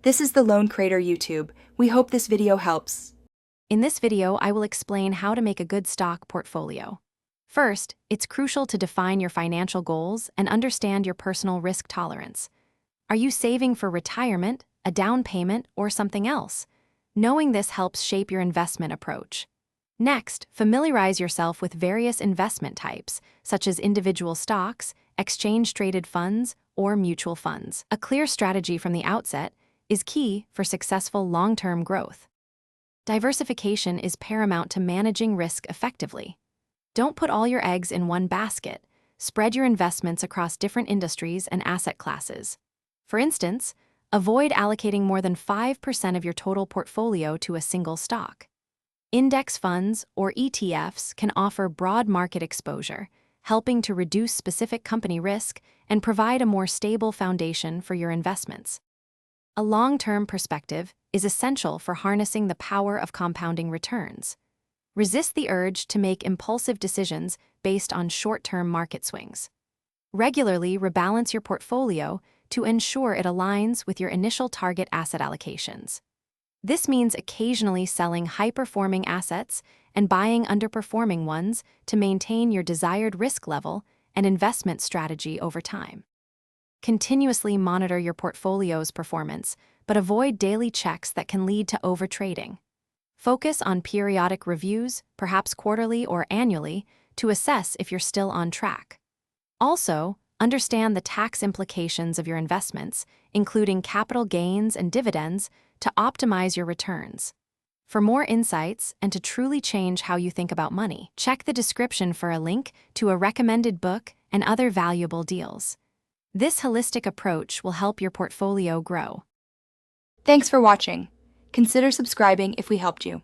This is the Lone Creator YouTube. We hope this video helps. In this video, I will explain how to make a good stock portfolio. First, it's crucial to define your financial goals and understand your personal risk tolerance. Are you saving for retirement, a down payment, or something else? Knowing this helps shape your investment approach. Next, familiarize yourself with various investment types, such as individual stocks, exchange-traded funds, or mutual funds. A clear strategy from the outset is key for successful long-term growth. Diversification is paramount to managing risk effectively. Don't put all your eggs in one basket. Spread your investments across different industries and asset classes. For instance, avoid allocating more than 5% of your total portfolio to a single stock. Index funds, or ETFs, can offer broad market exposure, helping to reduce specific company risk and provide a more stable foundation for your investments. A long-term perspective is essential for harnessing the power of compounding returns. Resist the urge to make impulsive decisions based on short-term market swings. Regularly rebalance your portfolio to ensure it aligns with your initial target asset allocations. This means occasionally selling high-performing assets and buying underperforming ones to maintain your desired risk level and investment strategy over time. Continuously monitor your portfolio's performance, but avoid daily checks that can lead to overtrading. Focus on periodic reviews, perhaps quarterly or annually, to assess if you're still on track. Also, understand the tax implications of your investments, including capital gains and dividends, to optimize your returns. For more insights and to truly change how you think about money, check the description for a link to a recommended book and other valuable deals. This holistic approach will help your portfolio grow. Thanks for watching. Consider subscribing if we helped you.